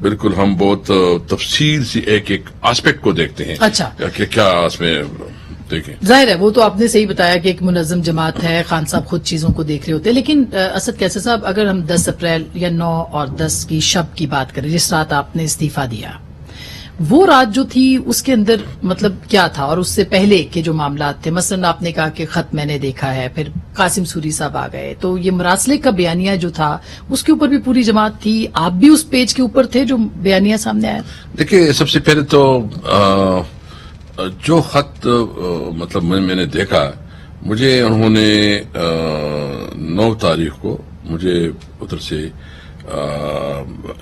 بالکل ہم بہت تفصیل سے ایک ایک آسپیکٹ کو دیکھتے ہیں. اچھا. کہ کیا اس میں دیکھیں. ظاہر ہے وہ تو آپ نے صحیح بتایا کہ ایک منظم جماعت ہے, خان صاحب خود چیزوں کو دیکھ رہے ہوتے ہیں, لیکن اسد کیسر صاحب اگر ہم 10 اپریل یا 9 اور 10 کی شب کی بات کریں, جس رات آپ نے استعفیٰ دیا, وہ رات جو تھی اس کے اندر مطلب کیا تھا, اور اس سے پہلے کے جو معاملات تھے, مثلا آپ نے کہا کہ خط میں نے دیکھا ہے, پھر قاسم سوری صاحب آ گئے, تو یہ مراسلے کا بیانیہ جو تھا اس کے اوپر بھی پوری جماعت تھی, آپ بھی اس پیج کے اوپر تھے جو بیانیہ سامنے آیا؟ دیکھیے سب سے پہلے تو جو خط مطلب میں نے دیکھا, مجھے انہوں نے 9 تاریخ کو مجھے ادھر سے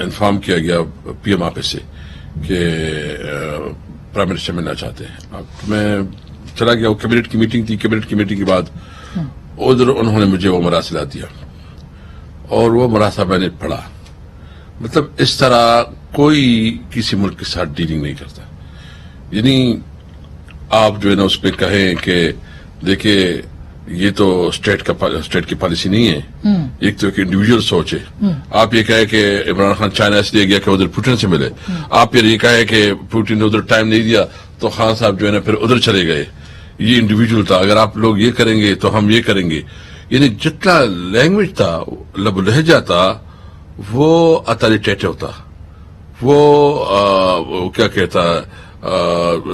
انفارم کیا گیا پی ایم آفس سے کہ پرائم منسٹر ملنا چاہتے ہیں. اب میں چلا گیا, وہ کیبنٹ کی میٹنگ تھی, کیبنٹ کی میٹنگ کے بعد ادھر انہوں نے مجھے وہ مراسلہ دیا, اور وہ مراسلہ میں نے پڑھا. مطلب اس طرح کوئی کسی ملک کے ساتھ ڈیلنگ نہیں کرتا. یعنی آپ جو ہے نا اس پہ کہیں کہ دیکھیں یہ تو اسٹیٹ کی پالیسی نہیں ہے, ایک تو ایک انڈیویجول سوچ ہے. آپ یہ کہے کہ عمران خان چائنا اس لیے گیا کہ ادھر پوٹن سے ملے, آپ پھر یہ کہے کہ پوٹن نے ادھر ٹائم نہیں دیا تو خان صاحب جو ہے نا پھر ادھر چلے گئے. یہ انڈیویجول تھا, اگر آپ لوگ یہ کریں گے تو ہم یہ کریں گے. یعنی جتنا لینگویج تھا, لب و لہجہ تھا, وہ اتھارٹیٹیو تھا, وہ کیا کہتا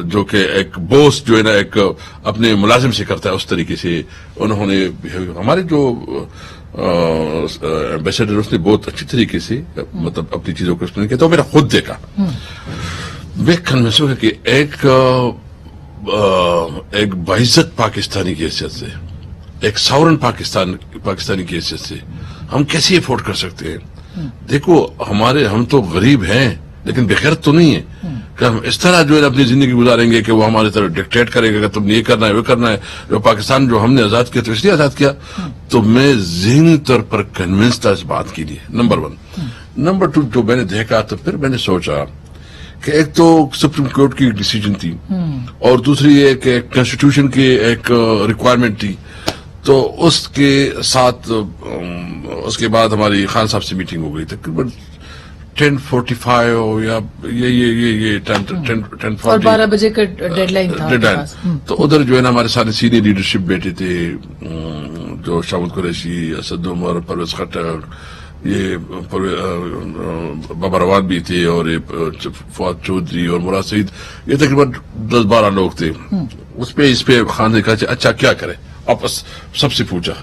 جو کہ ایک بوس جو ہے نا ایک اپنے ملازم سے کرتا ہے, اس طریقے سے انہوں نے. ہمارے جو ایمبیسڈر اس نے بہت اچھی طریقے سے مطلب اپنی چیزوں کو ایکسپلین کیا, تو میرا خود دیکھا, میں کنوینس ہوں کہ ایک باعزت پاکستانی کی حیثیت سے, ایک ساورن پاکستانی کی حیثیت سے ہم کیسے افورڈ کر سکتے ہیں. دیکھو ہم تو غریب ہیں لیکن بغیرت تو نہیں ہے کہ ہم اس طرح جو ہے اپنی زندگی گزاریں گے کہ وہ ہمارے طرف ڈکٹیٹ کرے گا کہ تم نے یہ کرنا ہے وہ کرنا ہے. جو پاکستان جو ہم نے آزاد کیا تو اس لیے آزاد کیا. تو میں ذہنی طور پر کنونس تھا اس بات کے لیے, نمبر 1. نمبر 2, جو میں نے دیکھا تو پھر میں نے سوچا کہ ایک تو سپریم کورٹ کی ڈیسیجن تھی, اور دوسری ایک کانسٹیٹیوشن کی ایک ریکوائرمنٹ تھی. تو اس کے ساتھ اس کے بعد ہماری خان صاحب سے میٹنگ ہو گئی تقریباً 10:45 یا یہ 10:40 اور 12 بجے کا ڈیڈ لائن تھا. تو ادھر جو ہے نا ہمارے سارے سینئر لیڈرشپ بیٹھے تھے, جو شاول قریشی, اسد عمر, پرویز خٹک, یہ بابا روان بھی تھے, اور فواد چودھری اور مراد سعید, یہ تقریباً 10-12 لوگ تھے. اس پہ خان نے کہا اچھا کیا کرے, آپس سب سے پوچھا.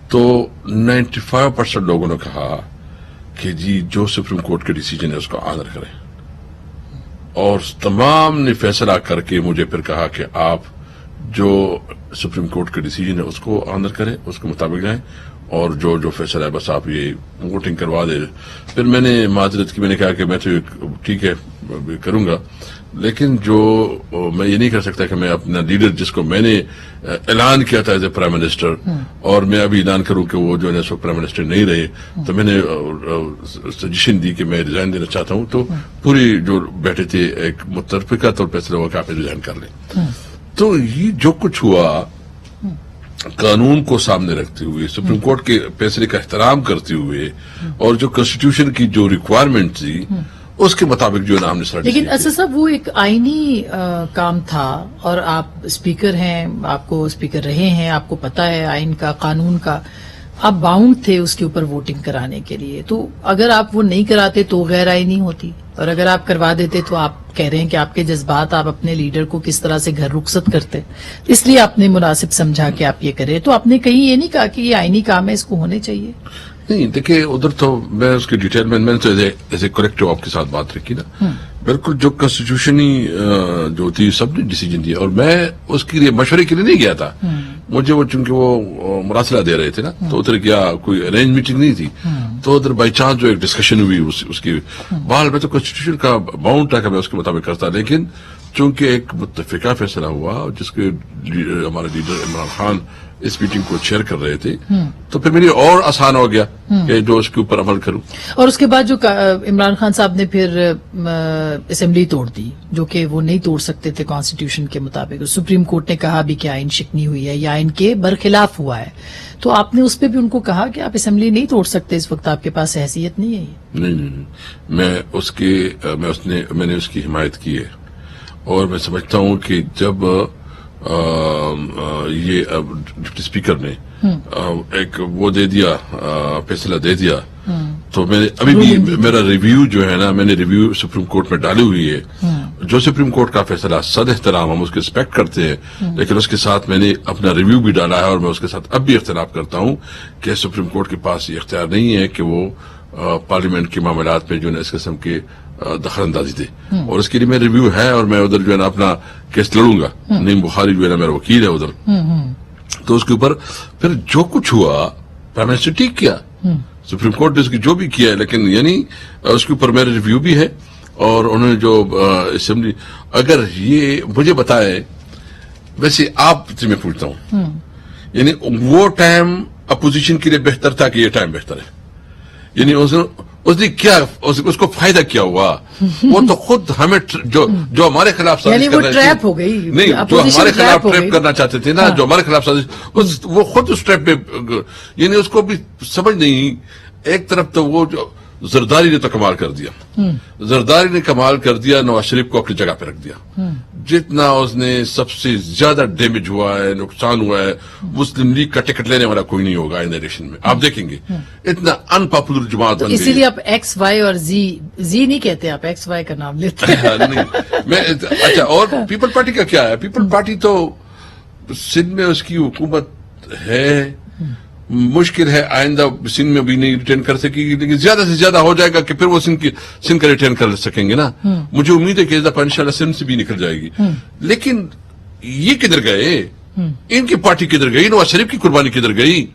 تو 95% لوگوں نے کہا کہ جی جو سپریم کورٹ کے ڈیسیجن ہے اس کو آنر کریں, اور تمام نے فیصلہ کر کے مجھے پھر کہا کہ آپ جو سپریم کورٹ کے ڈیسیجن ہے اس کو آنر کریں, اس کے مطابق جائیں, اور جو فیصلہ ہے بس آپ یہ ووٹنگ کروا دیں. پھر میں نے معذرت کی, میں نے کہا کہ میں تو ٹھیک ہے کروں گا, لیکن جو میں یہ نہیں کر سکتا کہ میں اپنا لیڈر جس کو میں نے اعلان کیا تھا ایز اے پرائم منسٹر, اور میں ابھی اعلان کروں کہ وہ جو ہے نا سو پرائم منسٹر نہیں رہے. تو میں نے سجیشن دی کہ میں ریزائن دینا چاہتا ہوں. تو پوری جو بیٹھے تھے ایک متفقہ طور پر فیصلہ ہوا کہ آپ ریزائن کر لیں. تو یہ جو کچھ ہوا قانون کو سامنے رکھتے ہوئے, سپریم کورٹ کے فیصلے کا احترام کرتے ہوئے, اور جو کانسٹیٹیوشن کی جو ریکوائرمنٹ تھی اس کے مطابق جو ہے نا ہم نے. لیکن اسد صاحب وہ ایک آئینی کام تھا, اور آپ اسپیکر ہیں, آپ کو اسپیکر رہے ہیں, آپ کو پتا ہے آئین کا, قانون کا, آپ باؤنڈ تھے اس کے اوپر ووٹنگ کرانے کے لیے. تو اگر آپ وہ نہیں کراتے تو غیر آئینی ہوتی, اور اگر آپ کروا دیتے تو آپ کہہ رہے ہیں کہ آپ کے جذبات, آپ اپنے لیڈر کو کس طرح سے گھر رخصت کرتے, اس لیے آپ نے مناسب سمجھا کہ آپ یہ کریں. تو آپ نے کہیں یہ نہیں کہا کہ یہ آئینی کام ہے, اس کو ہونے چاہیے؟ نہیں, دیکھیں ادھر تو میں اس کی ڈیٹیل میں نے تو ایز اے کریکٹو آپ کے ساتھ بات رکھی نا. بالکل جو کانسٹیٹیوشنی جو تھی سب نے ڈیسیجن دیا, اور میں اس کے لیے مشورے کے لیے نہیں گیا تھا. مجھے وہ چونکہ وہ مراسلہ دے رہے تھے نا, تو ادھر کیا کوئی ارینج میٹنگ نہیں تھی. تو ادھر بائی چانس جو ایک ڈسکشن ہوئی اس کی بحال میں تو کانسٹیٹیوشن کا باؤنڈ تھا کہ میں اس کے مطابق کرتا, لیکن چونکہ ایک متفقہ فیصلہ ہوا جس کے ہمارے لیڈر عمران خان اس میٹنگ کو چیئر کر رہے تھے، تو پھر میری اور آسان ہو گیا کہ جو اس کے اوپر عمل کروں. اور اس کے بعد جو عمران خان صاحب نے پھر اسمبلی توڑ دی، جو کہ وہ نہیں توڑ سکتے تھے کانسٹیٹیوشن کے مطابق. سپریم کورٹ نے کہا بھی کہ آئین شکنی ہوئی ہے یا آئین کے برخلاف ہوا ہے، تو آپ نے اس پہ بھی ان کو کہا کہ آپ اسمبلی نہیں توڑ سکتے، اس وقت آپ کے پاس حیثیت نہیں ہے. نہیں، میں نے اس کی حمایت کی ہے، اور میں سمجھتا ہوں کہ جب یہ ڈپٹی اسپیکر نے ایک وہ دے دیا، فیصلہ دے دیا، تو میں نے ابھی بھی میرا ریویو جو ہے نا، میں نے ریویو سپریم کورٹ میں ڈالی ہوئی ہے. جو سپریم کورٹ کا فیصلہ صد احترام، ہم اس کے رسپیکٹ کرتے ہیں، لیکن اس کے ساتھ میں نے اپنا ریویو بھی ڈالا ہے، اور میں اس کے ساتھ اب بھی اختلاف کرتا ہوں کہ سپریم کورٹ کے پاس یہ اختیار نہیں ہے کہ وہ پارلیمنٹ کے معاملات میں جو ہے اس قسم کے دخل اندازی دے. اور اس کے لیے میرا ریویو ہے، اور میں ادھر جو ہے نا اپنا کیس لڑوں گا. نعیم بخاری جو ہے نا میرا وکیل ہے ادھر، تو اس کے اوپر پھر جو کچھ ہوا پرائم منسٹر ٹھیک کیا، سپریم کورٹ نے اس کی جو بھی کیا ہے، لیکن یعنی اس کے اوپر میرا ریویو بھی ہے. اور انہوں نے جو اسمبلی، اگر یہ مجھے بتائے، ویسے آپ سے میں پوچھتا ہوں، یعنی وہ ٹائم اپوزیشن کے لیے بہتر تھا کہ یہ ٹائم بہتر ہے؟ یعنی اس نے کیا، اس کو فائدہ کیا ہوا؟ وہ تو خود ہمیں جو ہمارے خلاف سازش کر رہے تھے، نہیں جو ہمارے خلاف ٹریپ کرنا چاہتے تھے نا، جو ہمارے خلاف سازش، وہ خود اس ٹریپ میں، یعنی اس کو بھی سمجھ نہیں. ایک طرف تو وہ جو زرداری نے تو کمال کر دیا، زرداری نے کمال کر دیا، نواز شریف کو اپنی جگہ پہ رکھ دیا. جتنا اس نے سب سے زیادہ ڈیمیج ہوا ہے، نقصان ہوا ہے، مسلم لیگ کا ٹکٹ لینے والا کوئی نہیں ہوگا ان الیکشن میں. آپ دیکھیں گے اتنا ان پاپولر جماعت بن گئی. اسی لیے آپ ایکس وائی اور زی نہیں کہتے، آپ ایکس وائی کا نام لیتے ہیں. اچھا، اور پیپل پارٹی کا کیا ہے؟ پیپل پارٹی تو سندھ میں اس کی حکومت ہے، مشکل ہے آئندہ سندھ میں بھی نہیں ریٹرن کر سکے گی، لیکن زیادہ سے زیادہ ہو جائے گا کہ پھر وہ سندھ کا ریٹرن کر سکیں گے نا. مجھے امید ہے کہ اس دفعہ انشاءاللہ سندھ سے بھی نکل جائے گی. لیکن یہ کدھر گئے؟ ان کی پارٹی کدھر گئی؟ نواز شریف کی قربانی کدھر گئی؟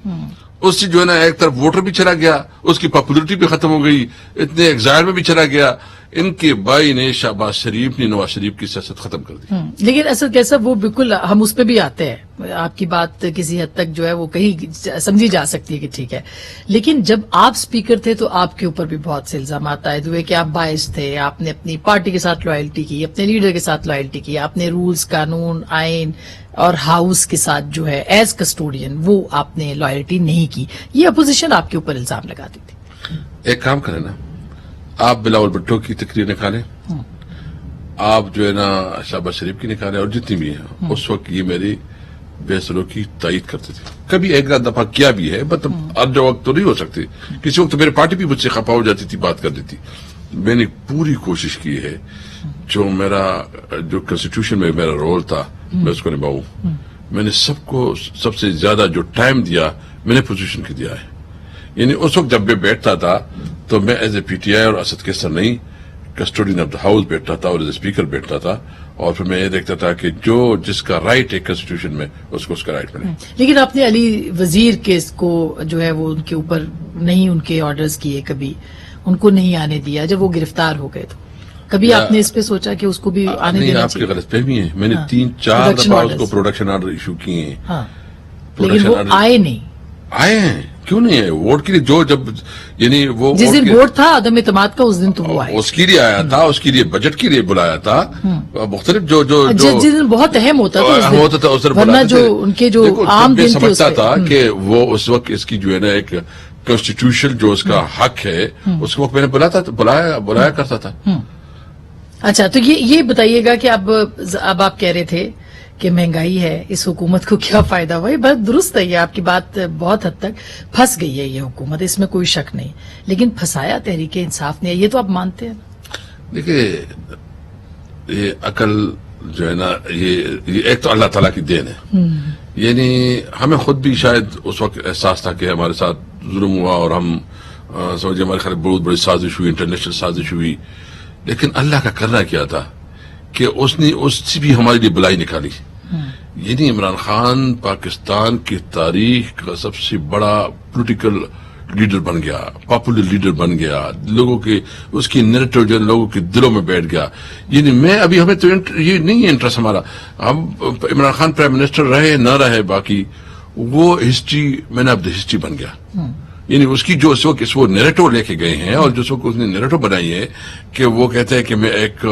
اس سے جو ہے نا ایک طرف ووٹر بھی چلا گیا، اس کی پاپولرٹی بھی ختم ہو گئی، اتنے ایگزائل میں بھی چلا گیا. ان کے بھائی نے، شہباز شریف نے نواز شریف کی سیاست ختم کر دی. لیکن اسد کیسا وہ بالکل ہم اس پہ بھی آتے ہیں، آپ کی بات کسی حد تک جو ہے وہ کہیں سمجھی جا سکتی ہے کہ ٹھیک ہے، لیکن جب آپ اسپیکر تھے تو آپ کے اوپر بھی بہت سے الزامات عائد ہوئے کہ آپ باعث تھے، آپ نے اپنی پارٹی کے ساتھ لائلٹی کی، اپنے لیڈر کے ساتھ لائلٹی کی، آپ نے رولز، قانون، آئین اور ہاؤس کے ساتھ جو ہے ایز کسٹوڈین وہ آپ نے لائلٹی نہیں کی. یہ اپوزیشن آپ کے اوپر الزام لگاتی تھی. ایک کام کریں نا، آپ بلاول بھٹو کی تقریر نکالیں، آپ جو ہے نا شہباز شریف کی نکالیں، اور جتنی بھی ہیں. اس وقت یہ میری بے سلوکی تائید کرتے تھے، کبھی ایک دفعہ کیا بھی ہے، مطلب ہر جو وقت تو نہیں ہو سکتی. کسی وقت میری پارٹی بھی مجھ سے خفا ہو جاتی تھی، بات کر دیتی. میں نے پوری کوشش کی ہے، جو کنسٹیٹیوشن میں میرا رول تھا میں اس کو نبھاؤں. میں نے سب سے زیادہ جو ٹائم دیا میں نے پوزیشن کی دیا ہے. یعنی اس وقت جب میں بیٹھتا تھا تو میں as a P T I اور اسد کیسر نہیں، کسٹوڈین آف دا ہاؤس بیٹھتا تھا اور ایز اے اسپیکر بیٹھتا تھا، اور پھر میں یہ دیکھتا تھا کہ جس کا رائٹ ہے کنسٹیٹیوشن میں اس کو اس کا رائٹ ملے. لیکن آپ نے علی وزیر کیس کو جو ہے وہ ان کے اوپر نہیں، ان کے آرڈرز کیے، کبھی ان کو نہیں آنے دیا جب وہ گرفتار ہو گئے. تو کبھی آپ نے اس پہ سوچا کہ اس کو بھی آنے دینا چاہیے؟ آپ کی غلط فہمی ہے. میں نے 3-4 دفعہ اس کو پروڈکشن آرڈر ایشو کیے ہیں، لیکن وہ آئے نہیں. آئے ہیں، کیوں نہیں ہے؟ ووٹ کے لیے جب یعنی وہ جس دن ووٹ تھا عدم اعتماد کا، اس دن تو وہ آئے. اس کے لیے آیا تھا، اس کے لیے بجٹ کے لیے بلایا تھا، مختلف جس دن بہت اہم ہوتا تھا اس دن، ورنہ جو ان کے جو عام دن تھے سمجھتا تھا کہ وہ اس وقت اس کی جو ہے نا ایک کانسٹیٹیوشن جو اس کا حق ہے، اس وقت میں نے بلایا کرتا تھا. اچھا، تو یہ بتائیے گا کہ اب آپ کہہ رہے تھے کہ مہنگائی ہے، اس حکومت کو کیا فائدہ ہوا؟ یہ بات درست ہے، یہ آپ کی بات بہت حد تک پھنس گئی ہے یہ حکومت، اس میں کوئی شک نہیں، لیکن پھنسایا تحریک انصاف نے، یہ تو آپ مانتے ہیں. دیکھیے، یہ عقل جو ہے نا، یہ ایک تو اللہ تعالیٰ کی دین ہے. یعنی ہمیں خود بھی شاید اس وقت احساس تھا کہ ہمارے ساتھ ظلم ہوا، اور ہم سمجھے ہمارے خیال بہت بڑی سازش ہوئی، انٹرنیشنل سازش ہوئی. لیکن اللہ کا کرنا کیا تھا کہ اس نے اس سے بھی ہمارے لیے بلائی نکالی. یعنی عمران خان پاکستان کی تاریخ کا سب سے بڑا پولیٹیکل لیڈر بن گیا, پاپولر لیڈر بن گیا, لوگوں کے اس کی نیریٹو جو لوگوں کے دلوں میں بیٹھ گیا. یعنی میں ابھی ہمیں تو یہ نہیں ہے انٹرسٹ ہمارا, ہم عمران خان پرائم منسٹر رہے نہ رہے, باقی وہ history man of the history بن گیا. یعنی اس کی جو اس وقت وہ نیریٹو لے کے گئے ہیں, اور جو اس نے نیریٹو بنائی ہے کہ وہ کہتے ہیں کہ میں ایک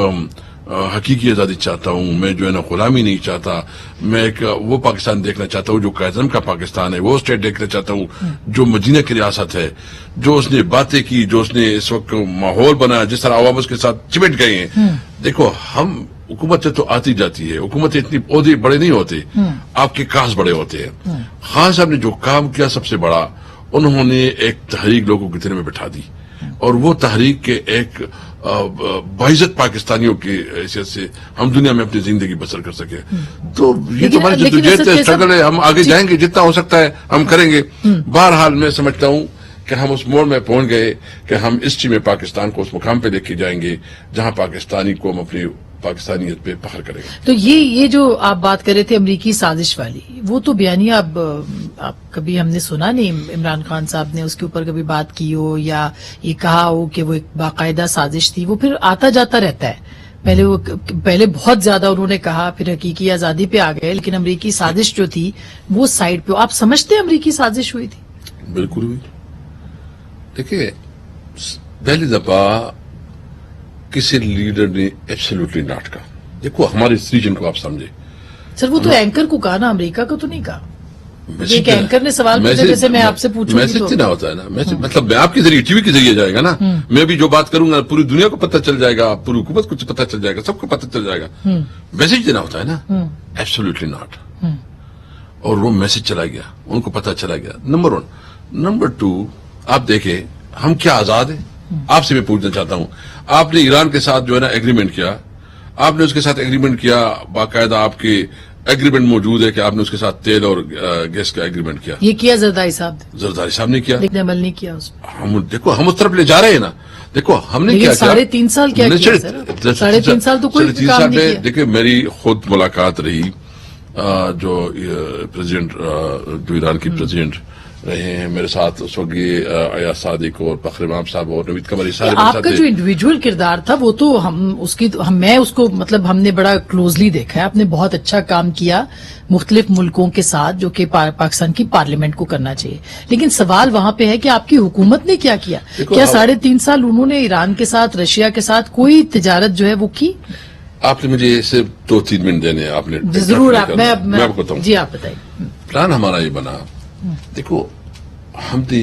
حقیقی آزادی چاہتا ہوں, میں جو ہے نا غلامی نہیں چاہتا, میں ایک وہ پاکستان دیکھنا چاہتا ہوں جو قائد کا پاکستان ہے, وہ اسٹیٹ دیکھنا چاہتا ہوں جو مدینہ کی ریاست ہے. جو اس نے باتیں کی, جو اس نے اس وقت ماحول بنایا, جس طرح عوام اس کے ساتھ چمٹ گئے ہیں. دیکھو ہم حکومتیں تو آتی جاتی ہے, حکومتیں اتنی عہدے بڑے نہیں ہوتے, آپ کے کاز بڑے ہوتے ہیں. خان صاحب نے جو کام کیا سب سے بڑا, انہوں نے ایک تحریک لوگوں کے دل میں بٹھا دی, اور وہ تحریک کے ایک باعزت پاکستانیوں کی حیثیت سے ہم دنیا میں اپنی زندگی بسر کر سکے. تو یہ تو ہماری جدوجہد ہے, اسٹرگل ہے, ہم آگے جائیں گے, جتنا ہو سکتا ہے ہم کریں گے. بہرحال میں سمجھتا ہوں کہ ہم اس موڑ میں پہنچ گئے کہ ہم ہسٹری میں پاکستان کو اس مقام پہ لے کے جائیں گے جہاں پاکستانی کو ہم اپنی پاکستانیت پہ فخر کریں گے. تو یہ جو آپ بات کر رہے تھے امریکی سازش والی, وہ تو بیانیہ اب کبھی ہم نے سنا نہیں عمران خان صاحب نے اس کے اوپر کبھی بات کی ہو یا یہ کہا ہو کہ وہ ایک باقاعدہ سازش تھی. وہ پھر آتا جاتا رہتا ہے. پہلے بہت زیادہ انہوں نے کہا, پھر حقیقی آزادی پہ آ گئے, لیکن امریکی سازش جو تھی وہ سائڈ پہ. آپ سمجھتے ہیں امریکی سازش ہوئی تھی؟ بالکل ہوئی. دیکھیے پہلی دفعہ کسی لیڈر نے ایبسلیوٹلی ناٹ کہا. دیکھو ہمارے اس ریجن کو آپ سمجھے. سر وہ تو اینکر کو کہا نا, امریکہ کو تو نہیں کہا. ایک اینکر نے سوال پوچھا, جیسے میں آپ سے پوچھوں میسج اتنا ہوتا ہے نا, مطلب میں آپ کے ذریعے ٹی وی کے ذریعے جائے گا نا, میں بھی جو بات کروں گا پوری دنیا کو پتہ چل جائے گا, پوری حکومت کو پتہ چل جائے گا, سب کو پتہ چل جائے گا. میسج دینا ہوتا ہے نا, ایبسلیوٹلی ناٹ. اور وہ میسج چلا گیا, ان کو پتہ چلا گیا. نمبر 1. نمبر 2, آپ دیکھیں ہم کیا آزاد ہیں. آپ سے میں پوچھنا چاہتا ہوں, آپ نے ایران کے ساتھ جو ہے نا ایگریمنٹ کیا, آپ نے اس کے ساتھ ایگریمنٹ کیا, باقاعدہ آپ کے ایگریمنٹ موجود ہے کہ آپ نے اس کے ساتھ تیل اور گیس کا ایگریمنٹ کیا. یہ کیا زرداری صاحب نے کیا, لیکن عمل نہیں کیا اس ہم. دیکھو ہم اس طرف لے جا رہے ہیں نا. دیکھو ہم نے کیا 3.5 سال کیا کیا سر, 3.5 سال تو کوئی کام نہیں کیا. دیکھیے میری خود ملاقات رہی جو پریزیڈنٹ, جو ایران کی پریزیڈنٹ رہے ہیں میرے ساتھ اس وقت, یہ ایاز صادق اور فخر امام صاحب اور نوید قمری صاحب. آپ کا جو انڈیویجول کردار تھا وہ تو میں اس کو مطلب ہم نے بڑا کلوزلی دیکھا ہے. آپ نے بہت اچھا کام کیا مختلف ملکوں کے ساتھ, جو کہ پاکستان کی پارلیمنٹ کو کرنا چاہیے. لیکن سوال وہاں پہ ہے کہ آپ کی حکومت نے کیا 3.5 سال انہوں نے ایران کے ساتھ, رشیا کے ساتھ کوئی تجارت جو ہے وہ کی؟ آپ نے مجھے صرف 2-3 منٹ دینے, آپ نے ضرور. میں آپ کو بتاؤں. جی آپ بتائیے. پلان ہمارا یہ بنا, دیکھو ہم نے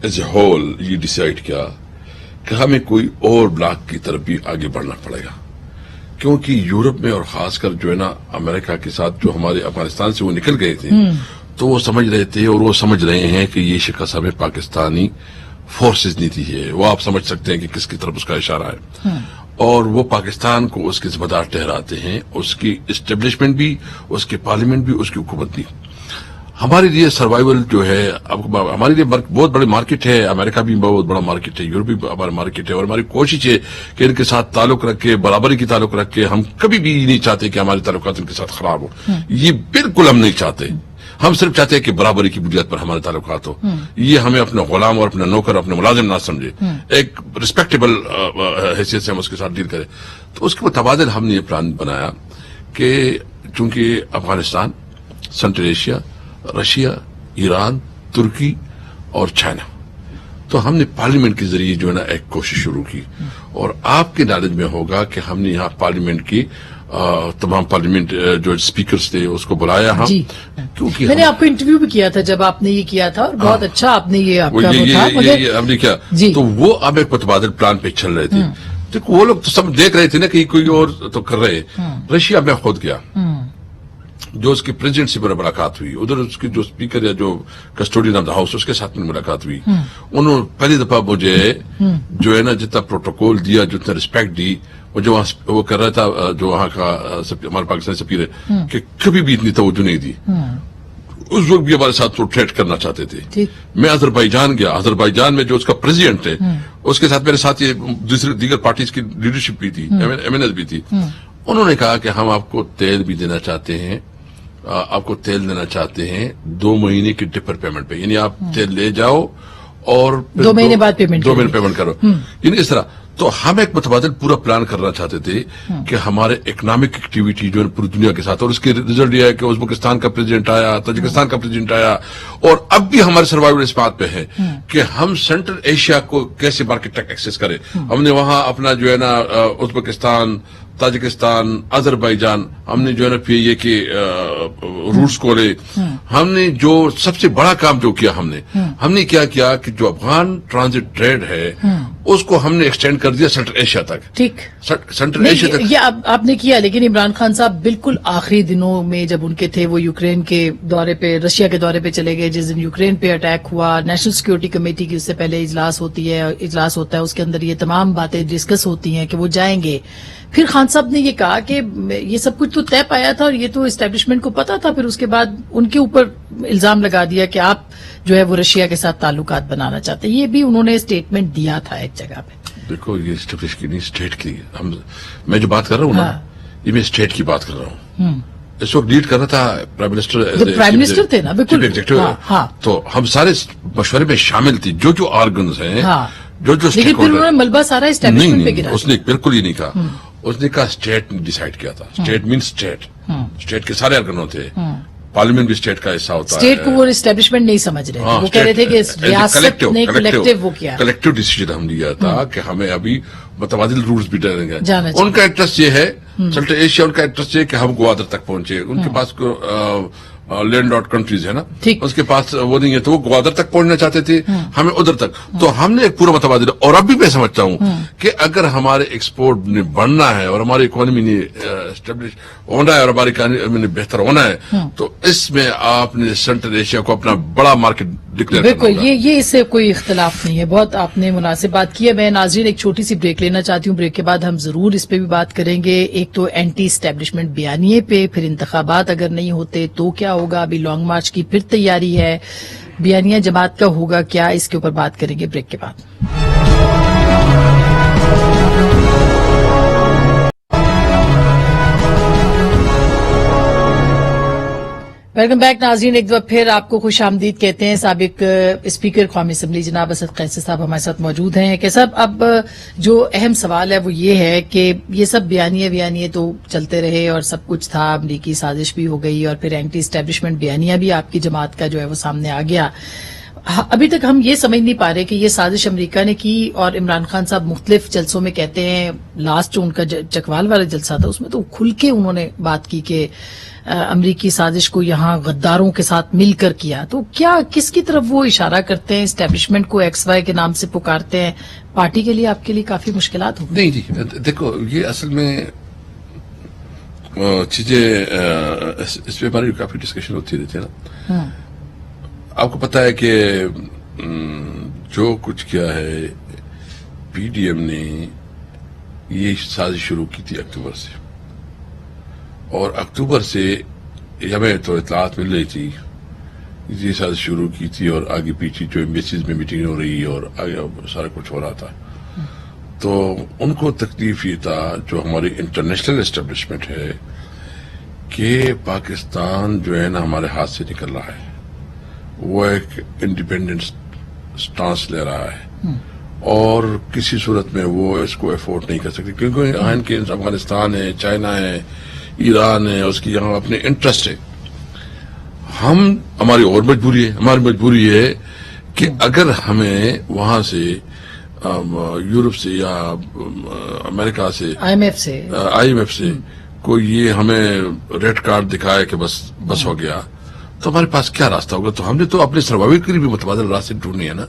ایز اے ہول یہ ڈیسائیڈ کیا کہ ہمیں کوئی اور بلاک کی طرف بھی آگے بڑھنا پڑے گا, کیونکہ یورپ میں اور خاص کر جو ہے نا امریکہ کے ساتھ جو ہمارے افغانستان سے وہ نکل گئے تھے, تو وہ سمجھ رہے تھے اور وہ سمجھ رہے ہیں کہ یہ شکست ہمیں پاکستانی فورسز نیتی ہے. وہ آپ سمجھ سکتے ہیں کہ کس کی طرف اس کا اشارہ ہے, اور وہ پاکستان کو اس کے ذمہ دار ٹھہراتے ہیں, اس کی اسٹیبلشمنٹ بھی, اس کے پارلیمنٹ بھی, اس کی حکومت بھی. ہمارے لیے سروائیول جو ہے, ہمارے لیے بہت بڑی مارکیٹ ہے, امریکہ بھی بہت بڑا مارکیٹ ہے, یورپ بھی ہمارا مارکیٹ ہے, اور ہماری کوشش ہے کہ ان کے ساتھ تعلق رکھ کے, برابری کی تعلق رکھ کے, ہم کبھی بھی نہیں چاہتے کہ ہمارے تعلقات ان کے ساتھ خراب ہو. یہ بالکل ہم نہیں چاہتے. ہم صرف چاہتے ہیں کہ برابری کی بنیاد پر ہمارے تعلقات ہو. یہ ہمیں اپنا غلام اور اپنا نوکر, اپنا ملازم نہ سمجھے, ایک ریسپیکٹیبل حیثیت سے ہم اس کے ساتھ ڈیل کریں. تو اس کے متبادل ہم نے یہ پلان بنایا کہ چونکہ Afghanistan, Central Asia, Russia, Iran, ترکی اور چائنا, تو ہم نے پارلیمنٹ کے ذریعے جو ہے نا ایک کوشش شروع کی. اور آپ کے نالج میں ہوگا کہ ہم نے یہاں پارلیمنٹ کی تمام پارلیمنٹ جو اسپیکرز تھے اس کو بلایا ہم, کیونکہ میں نے آپ کو انٹرویو بھی کیا تھا جب آپ نے یہ کیا تھا, اور بہت اچھا آپ نے یہ ہم نے کیا. تو وہ اب ایک متبادل پلان پہ چل رہے تھے. دیکھو وہ لوگ تو سب دیکھ رہے تھے نا کہ کوئی اور تو کر رہے. رشیا میں خود گیا, جو اس کے پریزیڈنٹ سے میرا ملاقات ہوئی, ادھر اس کے جو اسپیکر یا جو کسٹوڈین آف دا ہاؤس اس کے ساتھ میں ملاقات ہوئی. انہوں نے پہلی دفعہ مجھے جو ہے نا جتنا پروٹوکول دیا, جتنا ریسپیکٹ دی, وہ کر رہا تھا جو وہاں کا ہمارا پاکستانی سفیر ہے, کہ کبھی بھی اتنی توجہ نہیں دی. اس وقت بھی ہمارے ساتھ وہ ٹریٹ کرنا چاہتے تھے. میں آذربائیجان گیا, آذربائیجان میں جو اس کا پریزیڈنٹ ہے اس کے ساتھ میرے ساتھ یہ دیگر پارٹیز کی لیڈرشپ بھی تھی, ایم این ایس بھی تھی. انہوں نے کہا کہ ہم آپ کو تیل بھی دینا چاہتے ہیں, آپ کو تیل دینا چاہتے ہیں 2 مہینے کی ڈپر پیمنٹ پہ, یعنی آپ تیل لے جاؤ اور 2 مہینے بعد پیمنٹ 2 مہینے پیمنٹ کرو، یعنی اس طرح. تو ہم ایک متبادل پورا پلان کرنا چاہتے تھے کہ ہمارے اکنامک ایکٹیویٹی جو ہے پوری دنیا کے ساتھ، اور اس کے ریزلٹ یہ ہے کہ ازبکستان کا پریزیڈنٹ آیا، تاجکستان کا پریزیڈنٹ آیا، اور اب بھی ہمارے سروائیول اس بات پہ ہے کہ ہم سینٹرل ایشیا کو کیسے مارکیٹ تک ایکسس کریں. ہم نے وہاں اپنا جو ہے نا ازبکستان، تاجکستان، آذربائیجان، ہم نے جو ہے نا پی اے کے روٹس کھولے. ہم نے جو سب سے بڑا کام جو کیا ہم نے کیا کہ جو افغان ٹرانزٹ ٹریڈ ہے اس کو ہم نے ایکسٹینڈ کر دیا سینٹرل ایشیا تک. ٹھیک، سینٹرل ایشیا تک یہ آپ نے کیا، لیکن عمران خان صاحب بالکل آخری دنوں میں جب ان کے تھے، وہ یوکرین کے دورے پہ، رشیا کے دورے پہ چلے گئے. جس دن یوکرین پہ اٹیک ہوا، نیشنل سیکورٹی کمیٹی کی اس سے پہلے اجلاس ہوتا ہے، اس کے اندر یہ تمام باتیں ڈسکس ہوتی ہیں کہ وہ جائیں گے. پھر خان صاحب نے یہ کہا کہ یہ سب کچھ تو طے پایا تھا اور یہ تو اسٹیبلشمنٹ کو پتا تھا. پھر اس کے بعد ان کے اوپر الزام لگا دیا کہ آپ جو ہے وہ رشیا کے ساتھ تعلقات بنانا چاہتے ہیں. یہ بھی انہوں نے اسٹیٹمنٹ دیا تھا ایک جگہ پہ. دیکھو یہ اسٹیبلش کی نہیں، اسٹیٹ کی. میں جو بات کر رہا ہوں نا، یہ میں اسٹیٹ کی بات کر رہا ہوں. اس وقت لیڈ کرنا تھا پرائم منسٹر تھے نا، بالکل. تو ہم سارے مشورے میں شامل تھے، جو آرگنز ہیں، جو لیکن پھر انہوں نے ملبہ سارا اسٹیبلشمنٹ پہ گرا. اس نے بالکل یہ نہیں کہا. اس نے کہا اسٹیٹ نے ڈیسائیڈ کیا تھا. اسٹیٹ مینس اسٹیٹ کے سارے ارگن ہوتے ہیں، پارلیمنٹ بھی اسٹیٹ کا حصہ ہوتا ہے. اسٹیٹ کو وہ اسٹیبلشمنٹ نہیں سمجھ رہے تھے، وہ کہہ رہے تھے کہ ریاست نے کلیکٹیو وہ کیا، کلیکٹیو ڈیسیجن ہم لیا تھا کہ ہمیں ابھی متبادل روٹس بھی ڈالیں گے. ان کا انٹرسٹ یہ ہے، سینٹرل ایشیا ان کا انٹرسٹ یہ کہ ہم گوادر تک پہنچے. ان کے پاس لینڈ آؤٹ کنٹریز ہے نا، اس کے پاس وہ نہیں ہے، تو وہ گوادر تک پہنچنا چاہتے تھے، ہمیں ادھر تک. تو ہم نے ایک پورا متبادل، اور اب بھی میں سمجھتا ہوں کہ اگر ہمارے ایکسپورٹ نے بڑھنا ہے اور ہماری اکانومی نے اسٹیبلش ہونا ہے اور ہماری اکانومی نے بہتر ہونا ہے، تو اس میں آپ نے سینٹرل ایشیا کو اپنا بڑا مارکیٹ ڈکلیئر کرنا ہوگا. بالکل، یہ اس سے کوئی اختلاف نہیں ہے. بہت آپ نے مناسب بات کی ہے. میں ناظرین ایک چھوٹی سی بریک لینا چاہتی ہوں. بریک کے بعد ہم ضرور اس پہ بھی بات کریں گے. ایک تو اینٹی اسٹیبلشمنٹ بیانیے پہ، پھر انتخابات اگر نہیں ہوتے تو کیا ہوگا. ابھی لانگ مارچ کی پھر تیاری ہے، بیانیہ جماعت کا ہوگا کیا، اس کے اوپر بات کریں گے بریک کے بعد. ویلکم بیک ناظرین، ایک دفعہ پھر آپ کو خوش آمدید کہتے ہیں. سابق اسپیکر قومی اسمبلی جناب اسد قیصر صاحب ہمارے ساتھ موجود ہیں. کہ صاحب اب جو اہم سوال ہے وہ یہ ہے کہ یہ سب بیانیے تو چلتے رہے اور سب کچھ تھا، امریکی سازش بھی ہو گئی اور پھر اینٹی اسٹیبلشمنٹ بیانیہ بھی آپ کی جماعت کا جو ہے وہ سامنے آ گیا. ابھی تک ہم یہ سمجھ نہیں پا رہے کہ یہ سازش امریکہ نے کی، اور عمران خان صاحب مختلف جلسوں میں کہتے ہیں، لاسٹ جو ان کا چکوال والا جلسہ تھا اس میں تو کھل کے انہوں نے بات کی کہ امریکی سازش کو یہاں غداروں کے ساتھ مل کر کیا. تو کیا کس کی طرف وہ اشارہ کرتے ہیں؟ اسٹیبلشمنٹ کو ایکس وائی کے نام سے پکارتے ہیں. پارٹی کے لیے آپ کے لیے کافی مشکلات ہوگی. نہیں جی، دیکھو یہ اصل میں چیزیں اس پہ ہماری کافی ڈسکشن ہوتی رہتی ہے نا. آپ کو پتا ہے کہ جو کچھ کیا ہے پی ڈی ایم نے یہ سازش شروع کی تھی اکتوبر سے، اور اکتوبر سے ہمیں تو اطلاعات مل رہی تھی یہ سازش شروع کی تھی، اور آگے پیچھے جو ایمبیسیز میں میٹنگ ہو رہی اور آگے سارا کچھ ہو رہا تھا. تو ان کو تکلیف یہ تھا، جو ہماری انٹرنیشنل اسٹیبلشمنٹ ہے، کہ پاکستان جو ہے نا ہمارے ہاتھ سے نکل رہا ہے، وہ ایک انڈیپینڈنٹ سٹانس لے رہا ہے، اور کسی صورت میں وہ اس کو افورڈ نہیں کر سکتے، کیونکہ آئین کے افغانستان ہے، چائنا ہے، ایران ہے، اس کی یہاں اپنے انٹرسٹ ہے. ہماری اور مجبوری ہے کہ اگر ہمیں وہاں سے یورپ سے یا امریکہ سے، آئی ایم ایف سے کوئی یہ ہمیں ریڈ کارڈ دکھائے کہ بس ہو گیا، تو ہمارے پاس کیا راستہ ہوگا؟ تو ہم نے تو اپنے سروائیول کے لیے بھی متبادل راستے ڈھونڈنے ہیں نا.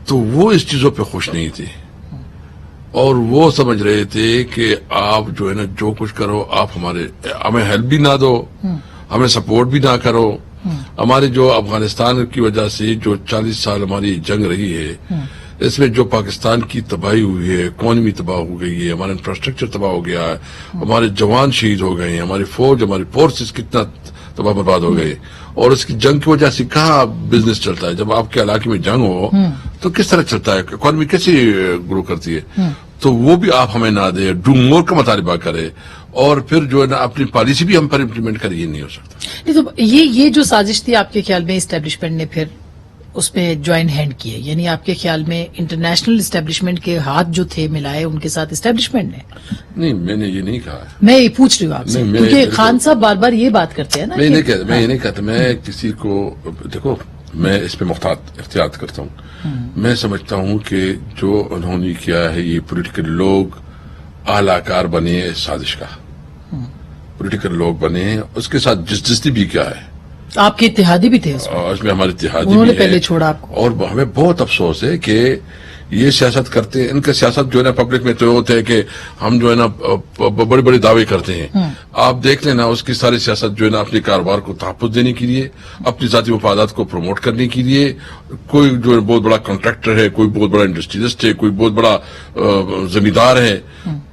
تو وہ اس چیزوں پہ خوش نہیں تھے، اور وہ سمجھ رہے تھے کہ آپ جو ہے نا جو کچھ کرو، آپ ہمیں ہیلپ بھی نہ دو، ہمیں سپورٹ بھی نہ کرو. ہمارے جو افغانستان کی وجہ سے جو 40 سال ہماری جنگ رہی ہے، اس میں جو پاکستان کی تباہی ہوئی ہے، اکانومی تباہ ہو گئی ہے، ہمارا انفراسٹرکچر تباہ ہو گیا ہے، ہمارے جوان شہید ہو گئے ہیں، ہماری فوج، ہماری فورسز کتنا تباہ برباد ہو گئے. اور اس کی جنگ کی وجہ سے کہاں بزنس چلتا ہے؟ جب آپ کے علاقے میں جنگ ہو تو کس طرح چلتا ہے؟ اکانومی کیسے گرو کرتی ہے؟ تو وہ بھی آپ ہمیں نہ دے، ڈو مور کا مطالبہ کرے، اور پھر جو ہے نا اپنی پالیسی بھی ہم پر امپلیمنٹ کرے. یہ نہیں ہو سکتا. تو یہ جو سازش تھی آپ کے خیال میں اسٹیبلشمنٹ نے پھر اس میں جوائن ہینڈ کیے، یعنی آپ کے خیال میں انٹرنیشنل اسٹیبلشمنٹ کے ہاتھ جو تھے ملائے ان کے ساتھ اسٹیبلشمنٹ نے؟ نہیں، میں نے یہ نہیں کہا، میں یہ پوچھ رہی ہوں آپ سے کیونکہ خان صاحب بار بار یہ بات کرتے ہیں نا. میں یہ نہیں کہتا، میں کسی کو دیکھو میں اس پہ احتیاط کرتا ہوں. میں سمجھتا ہوں کہ جو انہوں نے کیا ہے یہ پولیٹیکل لوگ اعلی کار بنے سازش کا، پولیٹیکل لوگ بنے، اس کے ساتھ جس نے بھی کیا ہے. آپ کے اتحادی بھی تھے اس میں ہمارے اتحادی انہوں نے بھی پہلے چھوڑا آپ کو، اور ہمیں بہت افسوس ہے کہ یہ سیاست کرتے ہیں. ان کا سیاست جو ہے نا پبلک میں تو ہوتا ہے کہ ہم جو ہے نا بڑے بڑے دعوے کرتے ہیں. آپ دیکھ لینا اس کی ساری سیاست جو ہے نا اپنے کاروبار کو تحفظ دینے کے لیے، اپنی ذاتی مفادات کو پروموٹ کرنے کے لیے. کوئی جو ہے بہت بڑا کانٹریکٹر ہے، کوئی بہت بڑا انڈسٹریلسٹ ہے، کوئی بہت بڑا زمیندار ہے،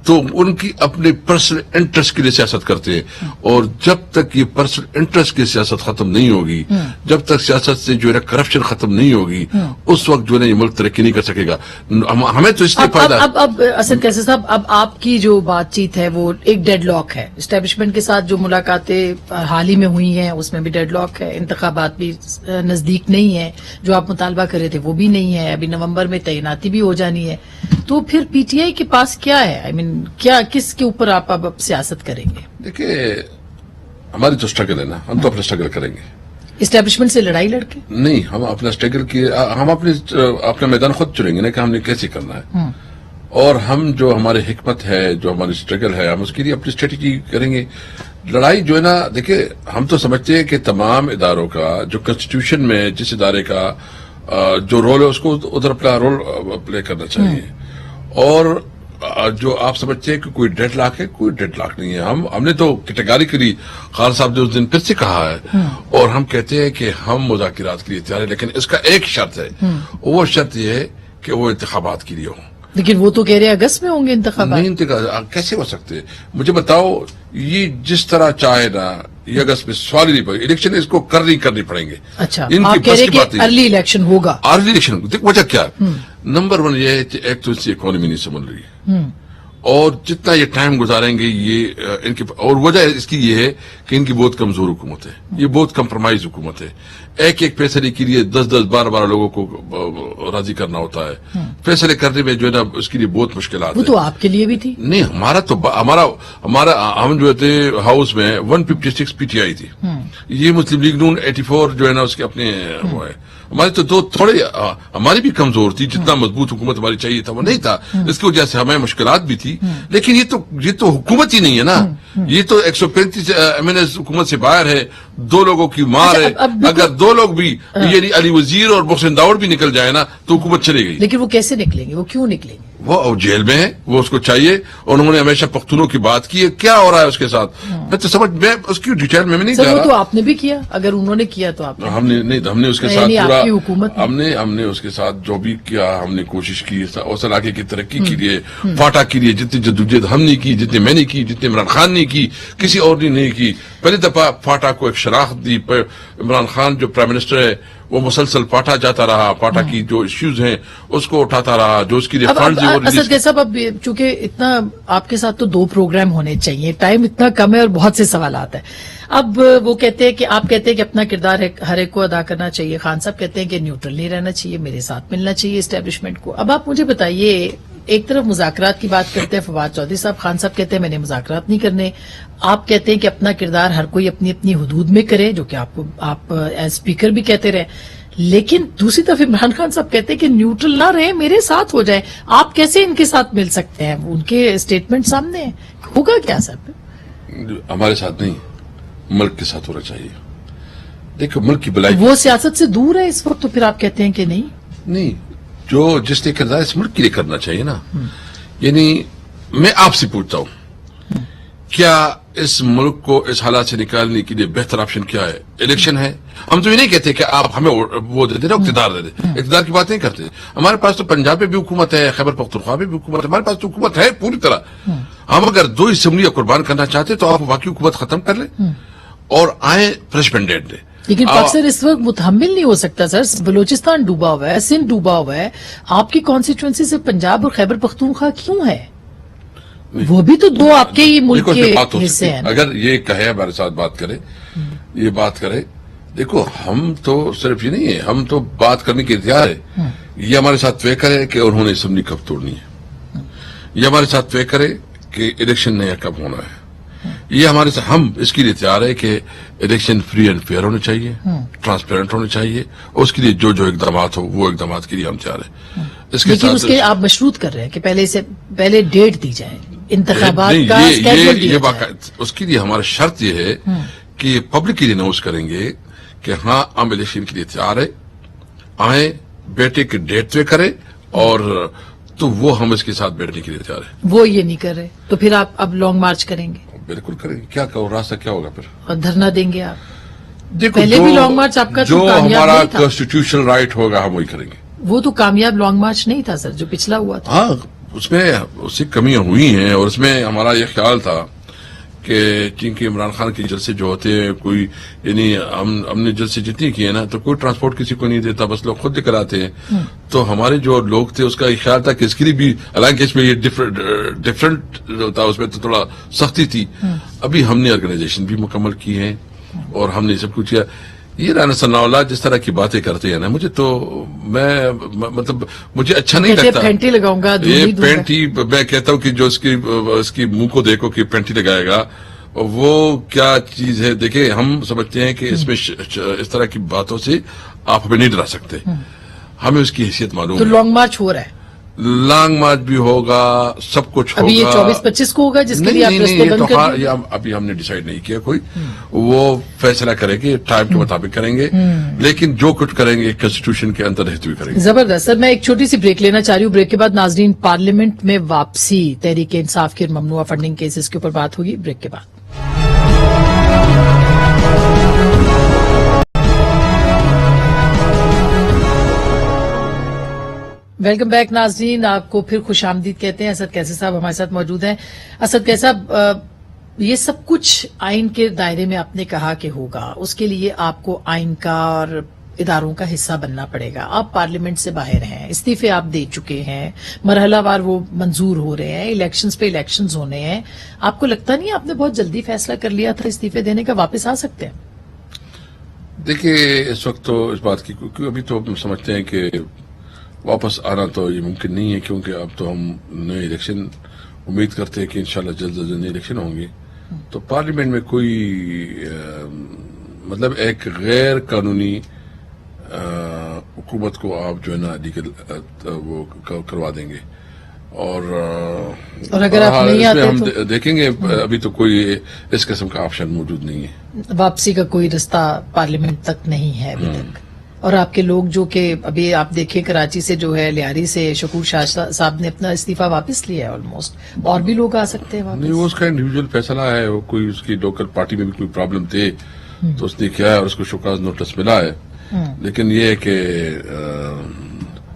تو ان کی اپنے پرسنل انٹرسٹ کے لیے سیاست کرتے ہیں. اور جب تک یہ پرسنل انٹرسٹ کی سیاست ختم نہیں ہوگی، جب تک سیاست سے جو ہے کرپشن ختم نہیں ہوگی، اس وقت جو ہے نا یہ ملک ترقی نہیں کر سکے گا. ہمیں تو اس لیے فائدہ ہے. اب اسد قیصر صاحب، اب آپ کی جو بات چیت ہے وہ ایک ڈیڈ لاک ہے. اسٹیبلشمنٹ کے ساتھ جو ملاقاتیں حال ہی میں ہوئی ہیں اس میں بھی ڈیڈ لاک ہے. انتخابات بھی نزدیک نہیں ہے، جو آپ مطالبہ کر رہے تھے وہ بھی نہیں ہے. ابھی نومبر میں تعیناتی بھی ہو جانی ہے. تو پھر پی ٹی آئی کے پاس کیا ہے؟ کیا کس کے اوپر آپ اب سیاست کریں گے؟ دیکھیے ہماری تو اسٹرگل ہے نا، ہم تو اپنا اسٹرگل کریں گے. اسٹیبلشمنٹ سے لڑائی لڑ کے نہیں، ہم اپنا اسٹرگل ہم اپنا میدان خود چنیں گے نا کہ ہم نے کیسے کرنا ہے. اور ہم جو ہماری حکمت ہے، جو ہماری اسٹرگل ہے، ہم اس کے لیے اپنی اسٹریٹجی کریں گے. لڑائی جو ہے نا، دیکھیں ہم تو سمجھتے ہیں کہ تمام اداروں کا جو کنسٹیٹیوشن میں جس ادارے کا جو رول ہے اس کو ادھر اپنا رول پلے کرنا چاہیے. اور جو آپ سمجھتے ہیں کہ کوئی ڈیڈ لاک ہے، کوئی ڈیڈ لاک نہیں ہے. ہم نے تو کیٹیگریکلی خان صاحب نے اس دن پھر سے کہا ہے، اور ہم کہتے ہیں کہ ہم مذاکرات کے لیے تیار ہیں، لیکن اس کا ایک شرط ہے. وہ شرط یہ ہے کہ وہ انتخابات کے لیے ہوں. لیکن وہ تو کہہ رہے ہیں اگست میں ہوں گے انتخابات. نہیں، کیسے ہو سکتے؟ مجھے بتاؤ، یہ جس طرح چاہے نا یہ اگست میں سوال ہی نہیں پڑے. الیکشن اس کو کرنی پڑیں گے. اچھا، آپ کہہ رہے ہیں کہ ارلی الیکشن ہوگا. ارلی الیکشن وجہ کیا؟ نمبر 1 یہ ہے کہ ایک تو اس کی اکانومی نہیں سنبھل رہی ہے، اور جتنا یہ ٹائم گزاریں گے یہ ان کی، اور وجہ اس کی یہ ہے کہ ان کی بہت کمزور حکومت ہے، یہ بہت کمپرومائز حکومت ہے. ایک فیصلے کے لیے 10-12 لوگوں کو راضی کرنا ہوتا ہے. فیصلے کرنے میں جو ہے نا اس کے لیے بہت مشکلات ہیں. وہ تو آپ کے لیے بھی تھی. نہیں، ہم جو تھے ہاؤس میں 156 پی ٹی آئی تھی. یہ مسلم لیگ نون 84 جو ہے نا اس کے اپنے وہ ہے. ہماری تو تھوڑے ہماری بھی کمزور تھی، جتنا مضبوط حکومت ہماری چاہیے تھا وہ نہیں تھا. اس کی وجہ سے ہمیں مشکلات بھی تھی. لیکن یہ تو حکومت ہی نہیں ہے نا. یہ تو 135 ایم این ایس حکومت سے باہر ہے. 2 لوگوں کی مار ہے. اگر 2 لوگ بھی یعنی علی وزیر اور محسن داؤڑ بھی نکل جائے نا تو حکومت چلے گئی. لیکن وہ کیسے نکلیں گے؟ وہ کیوں نکلیں گے؟ وہ جیل میں ہے، وہ اس کو چاہیے. اور انہوں نے ہمیشہ پختونوں کی بات کی ہے. کیا ہو رہا ہے اس کے ساتھ میں تو میں اس کی ڈیٹیل میں نہیں جا رہا. تو آپ نے بھی کیا، اگر انہوں نے کیا تو آپ نے. ہم نے اس کے ساتھ پورا ہم نے اس کے ساتھ جو بھی کیا، ہم نے کوشش کی اس علاقے کی ترقی کے لیے، فاٹا کے لیے جتنی جدوجہد ہم نے کی، جتنی میں نے کی، جتنی عمران خان نے کی، کسی اور نے نہیں کی. پہلی دفعہ فاٹا کو ایک شناخت دی. عمران خان جو پرائم منسٹر ہے وہ مسلسل فاٹا جاتا رہا، فاٹا کی جو ایشوز ہیں اس کو اٹھاتا رہا، جو اس کے لیے فنڈز ہیں وہ ریلیز. اسد صاحب، اب چونکہ اتنا آپ کے ساتھ تو 2 پروگرام ہونے چاہیے، ٹائم اتنا کم ہے اور بہت سے سوالات ہیں. اب وہ کہتے ہیں کہ آپ کہتے ہیں کہ اپنا کردار ہر ایک کو ادا کرنا چاہیے. خان صاحب کہتے ہیں کہ نیوٹرل نہیں رہنا چاہیے، میرے ساتھ ملنا چاہیے اسٹیبلشمنٹ کو. اب آپ مجھے بتائیے، ایک طرف مذاکرات کی بات کرتے ہیں فواد چودھری صاحب، خان صاحب کہتے ہیں میں نے مذاکرات نہیں کرنے. آپ کہتے ہیں کہ اپنا کردار ہر کوئی اپنی اپنی حدود میں کرے، جو کہ آپ ایز اسپیکر بھی کہتے رہے. لیکن دوسری طرف عمران خان صاحب کہتے ہیں کہ نیوٹرل نہ رہے، میرے ساتھ ہو جائے. آپ کیسے ان کے ساتھ مل سکتے ہیں؟ ان کے اسٹیٹمنٹ سامنے ہیں. ہوگا کیا صاحب؟ ہمارے ساتھ نہیں، ملک کے ساتھ ہونا چاہیے. دیکھو ملک کی بلائی، وہ سیاست سے دور ہے اس وقت، تو پھر آپ کہتے ہیں کہ نہیں، جو جس نے کردار اس ملک کے لیے کرنا چاہیے نا. یعنی میں آپ سے پوچھتا ہوں، کیا اس ملک کو اس حالات سے نکالنے کے لیے بہتر آپشن کیا ہے؟ الیکشن ہے. ہم تو یہ نہیں کہتے کہ آپ ہمیں وہ دے دیں نا، اقتدار دے دیں. اقتدار کی بات نہیں کرتے. ہمارے پاس تو پنجاب میں بھی حکومت ہے، خیبر پختونخوا میں بھی حکومت ہے. ہمارے پاس تو حکومت ہے پوری طرح. ہم اگر 2 اسمبلیاں قربان کرنا چاہتے تو آپ باقی حکومت ختم کر لیں اور آئیں فریش مینڈیٹ دیں. لیکن پاکستان اس وقت متحمل نہیں ہو سکتا سر. بلوچستان ڈوبا ہوا ہے، سندھ ڈوبا ہوا ہے. آپ کی کانسٹیچوئنسی سے پنجاب اور خیبر پختونخوا کیوں ہے؟ وہ بھی تو 2 آپ کے ہی ملک کے حصے ہیں. اگر یہ کہے ہمارے ساتھ بات کرے، یہ بات کرے. دیکھو ہم تو صرف یہ نہیں ہے، ہم تو بات کرنے کے تیار ہے. یہ ہمارے ساتھ طے کرے کہ انہوں نے اسمبلی کب توڑنی ہے، یہ ہمارے ساتھ طے کرے کہ الیکشن نیا کب ہونا ہے. یہ ہمارے ساتھ، ہم اس کے لیے تیار ہے کہ الیکشن فری اینڈ فیئر ہونے چاہیے، ٹرانسپیرنٹ ہونے چاہیے، اور اس کے لیے جو اقدامات ہو وہ اقدامات کے لیے ہم تیار ہیں. لیکن اس کے آپ مشروط کر رہے ہیں کہ پہلے ڈیٹ دی جائے انتخابات کا اسکیڈول دیا جائے. اس کے لیے ہمارا شرط یہ ہے کہ پبلک کے لیے اناؤنس کریں گے کہ ہاں ہم الیکشن کے لیے تیار ہے، آئیں بیٹے کے ڈیٹ طے کریں، اور تو وہ ہم اس کے ساتھ بیٹھنے کے لیے تیار ہیں. وہ یہ نہیں کر رہے تو پھر آپ اب لانگ مارچ کریں گے؟ بالکل کریں گے. کیا راستہ کیا ہوگا پھر؟ اور دھرنا دیں گے آپ؟ دیکھو پہلے بھی لانگ مارچ آپ کا جو ہمارا نہیں تھا. کانسٹیٹیوشنل رائٹ ہوگا ہم وہی کریں گے. وہ تو کامیاب لانگ مارچ نہیں تھا سر جو پچھلا ہوا تھا. ہاں اس میں اس سے کمیاں ہوئی ہیں، اور اس میں ہمارا یہ خیال تھا کہ چونکہ عمران خان کے جلسے جو ہوتے ہیں کوئی، یعنی ہم نے جلسے جتنی کیے نا تو کوئی ٹرانسپورٹ کسی کو نہیں دیتا، بس لوگ خود لے آتے ہیں. تو ہمارے جو لوگ تھے اس کا یہ خیال تھا کہ اس کے لیے بھی، حالانکہ اس میں یہ ڈفرنٹ ہوتا، اس میں تو تھوڑا سختی تھی. ابھی ہم نے آرگنائزیشن بھی مکمل کی ہے اور ہم نے سب کچھ کیا. یہ رانا ثناء اللہ جس طرح کی باتیں کرتے ہیں نا، مطلب مجھے اچھا نہیں لگتا. پینٹی لگاؤں گا، یہ پینٹی میں کہتا ہوں کہ جو اس کی منہ کو دیکھو کہ پینٹی لگائے گا، وہ کیا چیز ہے. دیکھیں ہم سمجھتے ہیں کہ اس میں اس طرح کی باتوں سے آپ ہمیں نہیں ڈرا سکتے، ہمیں اس کی حیثیت معلوم تو ہے. لانگ مارچ ہو رہا ہے، لانگ مارچ بھی ہوگا، سب کچھ ہوگا. ابھی یہ 24-25 کو ہوگا جس کے لیے آپ رستے بند کر دیں گے؟ ابھی ہم نے ڈیسائیڈ نہیں کیا کوئی، وہ فیصلہ کریں گے، ٹائم کے مطابق کریں گے، لیکن جو کچھ کریں گے کانسٹیٹیوشن کے اندر رہتے ہوئے کریں گے. زبردست. سر میں ایک چھوٹی سی بریک لینا چاہ رہی ہوں. بریک کے بعد ناظرین پارلیمنٹ میں واپسی، تحریک انصاف کے ممنوعہ فنڈنگ کیسز کے اوپر بات ہوگی. بریک کے بعد ویلکم بیک ناظرین، آپ کو پھر خوش آمدید کہتے ہیں. اسد قیصر صاحب ہمارے ساتھ موجود ہیں. اسد قیصر صاحب، یہ سب کچھ آئین کے دائرے میں آپ نے کہا کہ ہوگا، اس کے لیے آپ کو آئین کا اور اداروں کا حصہ بننا پڑے گا. آپ پارلیمنٹ سے باہر ہیں، استعفے آپ دے چکے ہیں، مرحلہ وار وہ منظور ہو رہے ہیں، الیکشنز پہ الیکشنز ہونے ہیں. آپ کو لگتا نہیں آپ نے بہت جلدی فیصلہ کر لیا تھا استعفے دینے کا؟ واپس آ سکتے ہیں؟ دیکھیے اس وقت تو اس بات کی، کیونکہ ابھی تو ہم سمجھتے ہیں کہ واپس آنا تو یہ ممکن نہیں ہے، کیونکہ اب تو ہم نئے الیکشن امید کرتے ہیں کہ انشاءاللہ جلد از جلد نئے الیکشن ہوں گے. تو پارلیمنٹ میں کوئی مطلب ایک غیر قانونی حکومت کو آپ جو ہے نا لیگل وہ کروا دیں گے. اور اگر آپ نہیں آتے ہم تو دیکھیں گے. ابھی تو کوئی اس قسم کا آپشن موجود نہیں ہے. واپسی کا کوئی رستہ پارلیمنٹ تک نہیں ہے ابھی تک. اور آپ کے لوگ جو کہ ابھی آپ دیکھیں کراچی سے جو ہے لیاری سے شکور شاہ صاحب نے اپنا استعفیٰ واپس لیا ہے آلموسٹ، اور بھی لوگ آ سکتے ہیں واپس. نہیں، وہ اس کا انڈیویجول فیصلہ ہے. وہ کوئی اس کی لوکل پارٹی میں بھی کوئی پرابلم تھے تو اس نے کیا ہے، اور اس کو شوکاز نوٹس ملا ہے. لیکن یہ ہے کہ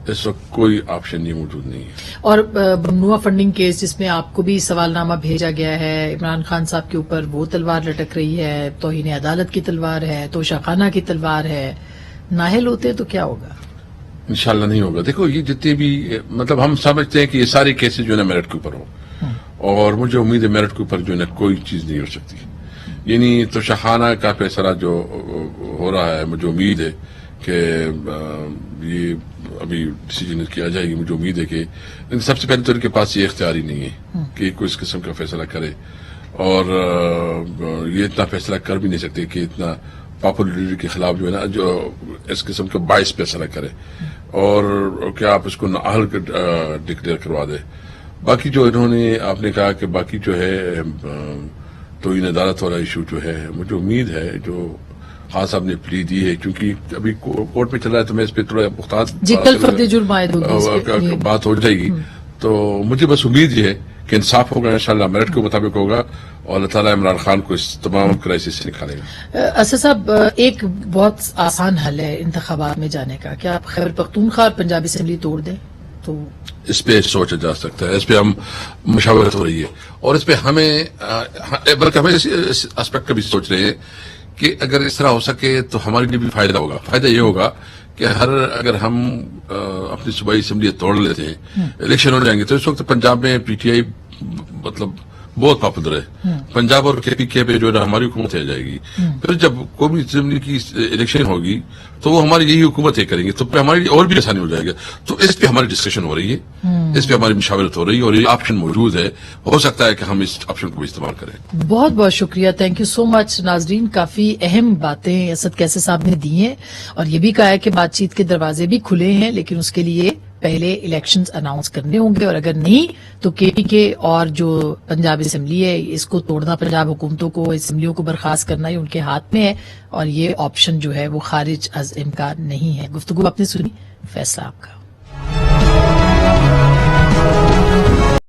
اس وقت کوئی آپشن یہ موجود نہیں ہے. اور ممنوعہ فنڈنگ کیس جس میں آپ کو بھی سوال نامہ بھیجا گیا ہے، عمران خان صاحب کے اوپر وہ تلوار لٹک رہی ہے، توہین عدالت کی تلوار ہے، توشہ خانہ کی تلوار ہے. نااہل ہوتے تو کیا ہوگا؟ انشاءاللہ نہیں ہوگا. دیکھو یہ جتنے بھی مطلب ہم سمجھتے ہیں کہ یہ سارے کیسز جو ہے نا میرٹ کے اوپر ہو، اور مجھے امید ہے میرٹ کے اوپر جو ہے نا کوئی چیز نہیں ہو سکتی. یعنی توشہ خانہ کا فیصلہ جو ہو رہا ہے، مجھے امید ہے کہ یہ ابھی ڈیسیجن کیا جائے گی. مجھے امید ہے کہ سب سے پہلے تو ان کے پاس یہ اختیار ہی نہیں ہے کہ کوئی اس قسم کا فیصلہ کرے، اور یہ اتنا فیصلہ کر بھی نہیں سکتے کہ اتنا پاپولر لیڈر کے خلاف جو ہے نا جو اس قسم کا باعث فیصلہ کرے، اور کیا آپ اس کو نااہل ڈکلیئر کروا دے. باقی جو انہوں نے آپ نے کہا کہ باقی جو ہے توہین عدالت والا ایشو جو ہے، مجھے امید ہے جو خان صاحب نے پلی دی ہے، کیونکہ ابھی کورٹ میں چل رہا ہے تو میں اس پہ تھوڑا محتاط بات ہو جائے گی. تو مجھے بس امید یہ ہے کہ انصاف ہوگا انشاءاللہ، میرٹ کے مطابق ہوگا، اور اللہ تعالیٰ عمران خان کو اس تمام کرائسس سے نکالے گا. اسد صاحب، ایک بہت آسان حل ہے انتخابات میں جانے کا، کیا آپ خیبر پختونخوا اور پنجاب اسمبلی توڑ دیں؟ تو اس پہ سوچا جا سکتا ہے، اس پہ ہم مشاورت ہو رہی ہے، اور اس پہ ہمیں بلکہ ہمیں اس اسپیکٹ کا بھی سوچ رہے ہیں کہ اگر اس طرح ہو سکے تو ہمارے لیے بھی فائدہ ہوگا. فائدہ یہ ہوگا کہ اگر ہم اپنی صوبائی اسمبلی توڑ لیتے ہیں، الیکشن ہو جائیں گے، تو اس وقت پنجاب میں پی ٹی آئی مطلب بہت پاپولر ہے. پنجاب اور کے پی کے پہ جو ہے نا ہماری حکومت آ جائے گی. پھر جب قومی اسمبلی کی الیکشن ہوگی تو وہ ہماری یہی حکومت ہی کریں گے, تو پھر ہماری اور بھی آسانی ہو جائے گا. تو اس پہ ہماری ڈسکشن ہو رہی ہے, اس پہ ہماری مشاورت ہو رہی ہے, اور یہ آپشن موجود ہے. ہو سکتا ہے کہ ہم اس آپشن کو بھی استعمال کریں. بہت بہت شکریہ, تھینک یو سو مچ. ناظرین, کافی اہم باتیں اسد کیسے صاحب نے دی ہیں, اور یہ بھی کہا ہے کہ بات چیت کے دروازے بھی کھلے ہیں, لیکن اس کے لیے پہلے الیکشنز اناؤنس کرنے ہوں گے, اور اگر نہیں تو کے پی کے اور جو پنجاب اسمبلی ہے اس کو توڑنا, پنجاب حکومتوں کو, اسمبلیوں کو برخاست کرنا یہ ان کے ہاتھ میں ہے, اور یہ آپشن جو ہے وہ خارج از امکان نہیں ہے. گفتگو آپ نے سنی, فیصلہ آپ کا.